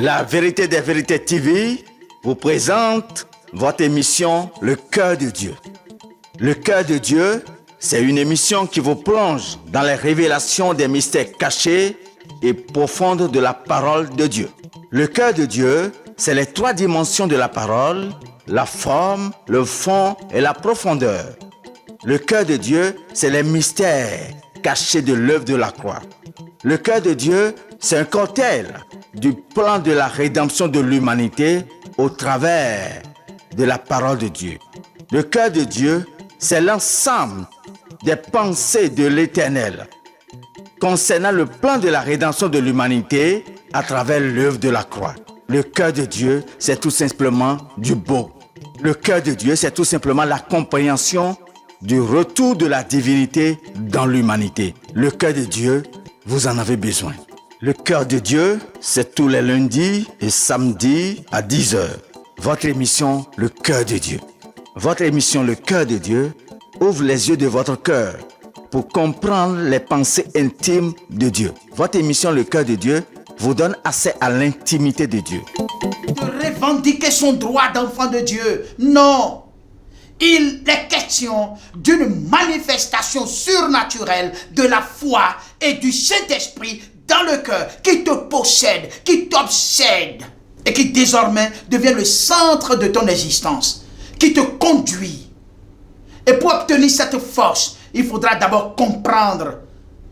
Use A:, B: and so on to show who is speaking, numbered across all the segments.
A: La vérité des vérités TV vous présente votre émission Le Cœur de Dieu. Le Cœur de Dieu, c'est une émission qui vous plonge dans les révélations des mystères cachés et profondes de la parole de Dieu. Le Cœur de Dieu, c'est les trois dimensions de la parole, la forme, le fond et la profondeur. Le Cœur de Dieu, c'est les mystères cachés de l'œuvre de la croix. Le Cœur de Dieu, c'est un cocktail du plan de la rédemption de l'humanité au travers de la parole de Dieu. Le Cœur de Dieu, c'est l'ensemble des pensées de l'Éternel concernant le plan de la rédemption de l'humanité à travers l'œuvre de la croix. Le Cœur de Dieu, c'est tout simplement du beau. Le Cœur de Dieu, c'est tout simplement la compréhension du retour de la divinité dans l'humanité. Le Cœur de Dieu, vous en avez besoin. Le Cœur de Dieu, c'est tous les lundis et samedis à 10h. Votre émission, Le Cœur de Dieu. Votre émission, Le Cœur de Dieu, ouvre les yeux de votre cœur pour comprendre les pensées intimes de Dieu. Votre émission, Le Cœur de Dieu, vous donne accès à l'intimité de Dieu.
B: De revendiquer son droit d'enfant de Dieu. Non. Il est question d'une manifestation surnaturelle de la foi et du Saint-Esprit dans le cœur qui te possède, qui t'obsède et qui désormais devient le centre de ton existence, qui te conduit. Et pour obtenir cette force, il faudra d'abord comprendre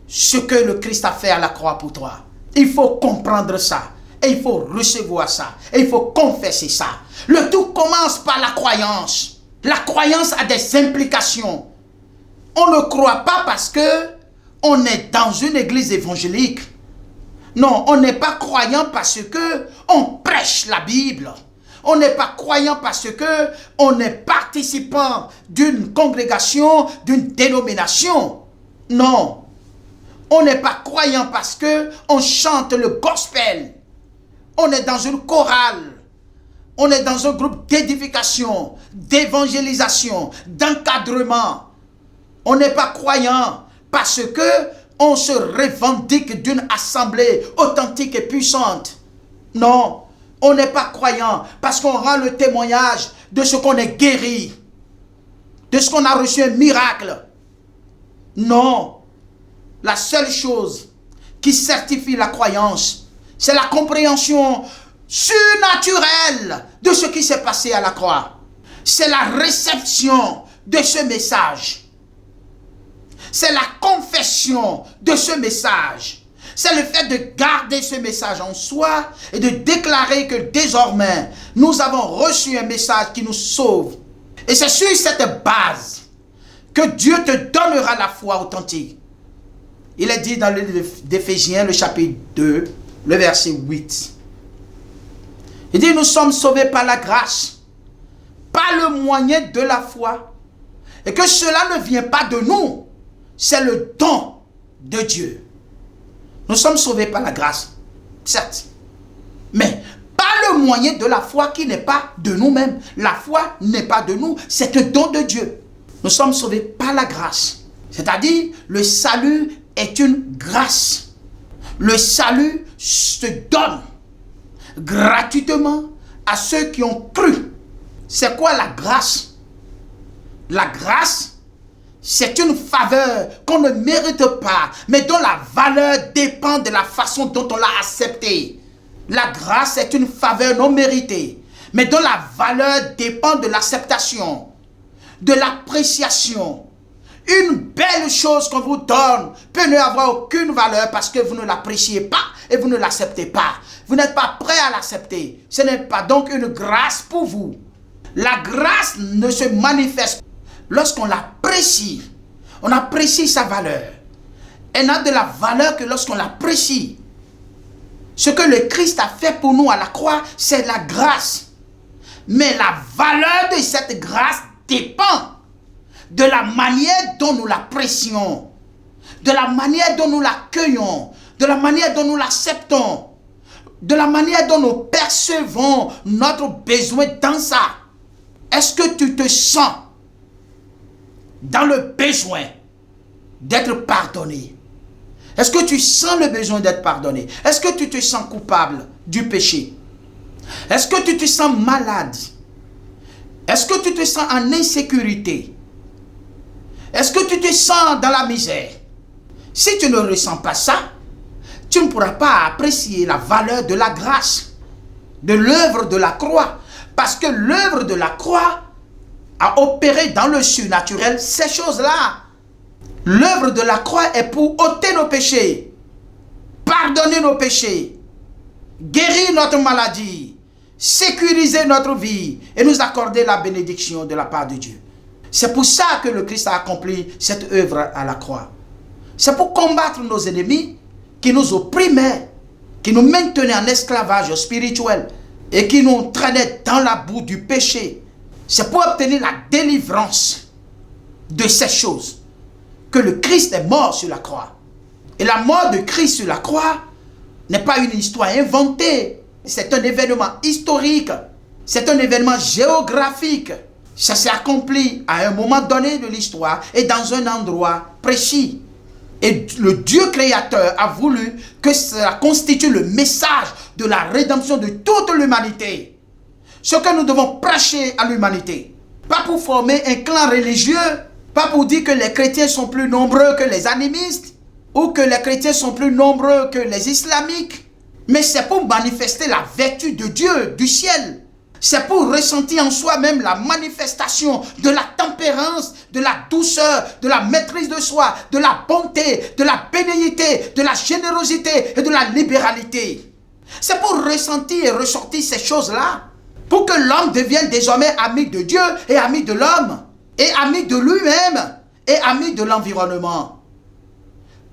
B: ce que le Christ a fait à la croix pour toi. Il faut comprendre ça. Et il faut recevoir ça. Et il faut confesser ça. Le tout commence par la croyance. La croyance a des implications. On ne croit pas parce que on est dans une église évangélique. Non, on n'est pas croyant parce que on prêche la Bible. On n'est pas croyant parce que on est participant d'une congrégation, d'une dénomination. Non. On n'est pas croyant parce que on chante le gospel. On est dans une chorale. On est dans un groupe d'édification, d'évangélisation, d'encadrement. On n'est pas croyant parce que on se revendique d'une assemblée authentique et puissante. Non, on n'est pas croyant parce qu'on rend le témoignage de ce qu'on est guéri, de ce qu'on a reçu un miracle. Non, la seule chose qui certifie la croyance, c'est la compréhension surnaturelle de ce qui s'est passé à la croix. C'est la réception de ce message. C'est la confession de ce message. C'est le fait de garder ce message en soi et de déclarer que désormais, nous avons reçu un message qui nous sauve. Et c'est sur cette base que Dieu te donnera la foi authentique. Il est dit dans le livre d'Éphésiens, le chapitre 2, le verset 8. Il dit, nous sommes sauvés par la grâce, par le moyen de la foi, et que cela ne vient pas de nous, c'est le don de Dieu. Nous sommes sauvés par la grâce, certes, mais par le moyen de la foi qui n'est pas de nous-mêmes. La foi n'est pas de nous, c'est un don de Dieu. Nous sommes sauvés par la grâce, c'est-à-dire le salut est une grâce. Le salut se donne gratuitement à ceux qui ont cru. C'est quoi la grâce? La grâce, c'est une faveur qu'on ne mérite pas, mais dont la valeur dépend de la façon dont on l'a acceptée. La grâce est une faveur non méritée, mais dont la valeur dépend de l'acceptation, de l'appréciation. Une belle chose qu'on vous donne peut n'avoir aucune valeur parce que vous ne l'appréciez pas et vous ne l'acceptez pas. Vous n'êtes pas prêt à l'accepter. Ce n'est pas donc une grâce pour vous. La grâce ne se manifeste lorsqu'on l'apprécie. On apprécie sa valeur. Elle n'a de la valeur que lorsqu'on l'apprécie. Ce que le Christ a fait pour nous à la croix, c'est la grâce. Mais la valeur de cette grâce dépend de la manière dont nous l'apprécions, de la manière dont nous l'accueillons, de la manière dont nous l'acceptons, de la manière dont nous percevons notre besoin dans ça. Est-ce que tu te sens dans le besoin d'être pardonné? Est-ce que tu sens le besoin d'être pardonné? Est-ce que tu te sens coupable du péché? Est-ce que tu te sens malade? Est-ce que tu te sens en insécurité? Est-ce que tu te sens dans la misère? Si tu ne ressens pas ça, tu ne pourras pas apprécier la valeur de la grâce, de l'œuvre de la croix. Parce que l'œuvre de la croix a opéré dans le surnaturel ces choses-là. L'œuvre de la croix est pour ôter nos péchés, pardonner nos péchés, guérir notre maladie, sécuriser notre vie et nous accorder la bénédiction de la part de Dieu. C'est pour ça que le Christ a accompli cette œuvre à la croix. C'est pour combattre nos ennemis qui nous opprimaient, qui nous maintenaient en esclavage spirituel et qui nous traînaient dans la boue du péché. C'est pour obtenir la délivrance de ces choses que le Christ est mort sur la croix. Et la mort de Christ sur la croix n'est pas une histoire inventée. C'est un événement historique. C'est un événement géographique. Ça s'est accompli à un moment donné de l'histoire et dans un endroit précis. Et le Dieu créateur a voulu que cela constitue le message de la rédemption de toute l'humanité. Ce que nous devons prêcher à l'humanité. Pas pour former un clan religieux, pas pour dire que les chrétiens sont plus nombreux que les animistes, ou que les chrétiens sont plus nombreux que les islamiques, mais c'est pour manifester la vertu de Dieu, du ciel. C'est pour ressentir en soi-même la manifestation de la tempérance, de la douceur, de la maîtrise de soi, de la bonté, de la bénéité, de la générosité et de la libéralité. C'est pour ressentir et ressortir ces choses-là, pour que l'homme devienne désormais ami de Dieu et ami de l'homme, et ami de lui-même, et ami de l'environnement.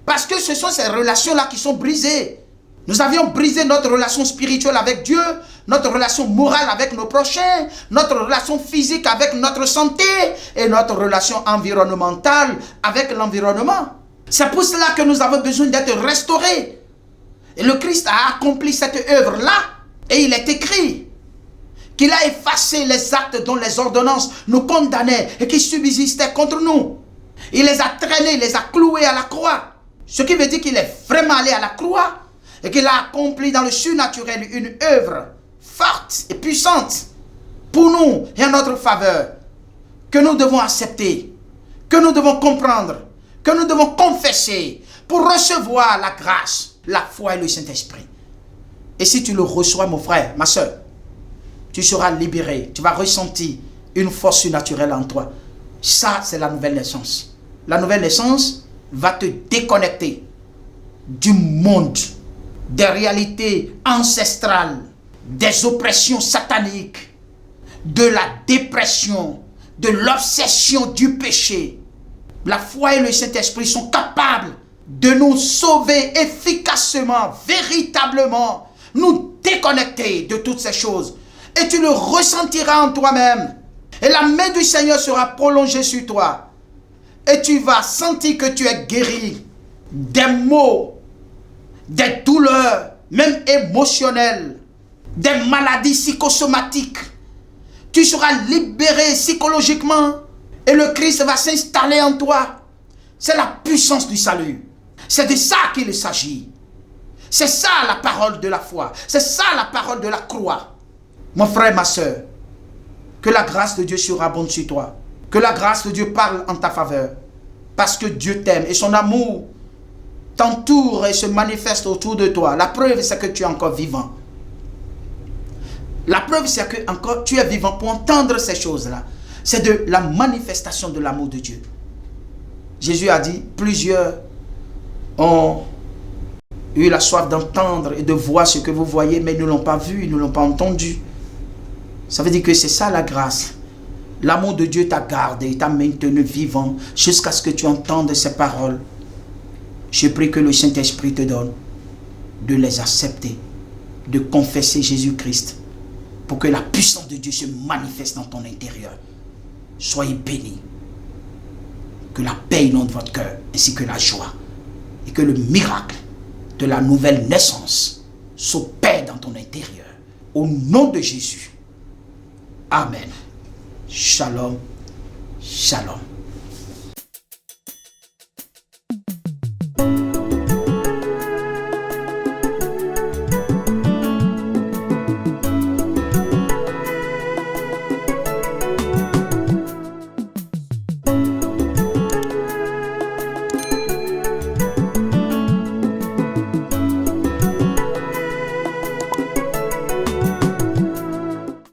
B: Parce que ce sont ces relations-là qui sont brisées. Nous avions brisé notre relation spirituelle avec Dieu, notre relation morale avec nos prochains, notre relation physique avec notre santé et notre relation environnementale avec l'environnement. C'est pour cela que nous avons besoin d'être restaurés. Et le Christ a accompli cette œuvre-là et il est écrit qu'il a effacé les actes dont les ordonnances nous condamnaient et qui subsistaient contre nous. Il les a traînés, il les a cloués à la croix. Ce qui veut dire qu'il est vraiment allé à la croix et qu'il a accompli dans le surnaturel une œuvre forte et puissante pour nous et en notre faveur, que nous devons accepter, que nous devons comprendre, que nous devons confesser pour recevoir la grâce, la foi et le Saint-Esprit. Et si tu le reçois, mon frère, ma soeur, tu seras libéré, tu vas ressentir une force surnaturelle en toi. Ça, c'est la nouvelle naissance. La nouvelle naissance va te déconnecter du monde, des réalités ancestrales, des oppressions sataniques, de la dépression, de l'obsession du péché. La foi et le Saint-Esprit sont capables de nous sauver efficacement, véritablement, nous déconnecter de toutes ces choses. Et tu le ressentiras en toi-même. Et la main du Seigneur sera prolongée sur toi. Et tu vas sentir que tu es guéri des maux, des douleurs, même émotionnelles, des maladies psychosomatiques. Tu seras libéré psychologiquement et le Christ va s'installer en toi. C'est la puissance du salut. C'est de ça qu'il s'agit. C'est ça la parole de la foi. C'est ça la parole de la croix. Mon frère, ma soeur, que la grâce de Dieu surabonde sur toi. Que la grâce de Dieu parle en ta faveur. Parce que Dieu t'aime et son amour t'entoure et se manifeste autour de toi. La preuve, c'est que tu es encore vivant. La preuve, c'est que encore tu es vivant pour entendre ces choses-là. C'est de la manifestation de l'amour de Dieu. Jésus a dit, plusieurs ont eu la soif d'entendre et de voir ce que vous voyez, mais ils ne l'ont pas vu, ils ne l'ont pas entendu. Ça veut dire que c'est ça la grâce. L'amour de Dieu t'a gardé, t'a maintenu vivant jusqu'à ce que tu entendes ces paroles. Je prie que le Saint-Esprit te donne de les accepter, de confesser Jésus-Christ pour que la puissance de Dieu se manifeste dans ton intérieur. Soyez bénis. Que la paix inonde votre cœur ainsi que la joie. Et que le miracle de la nouvelle naissance s'opère dans ton intérieur. Au nom de Jésus. Amen. Shalom. Shalom.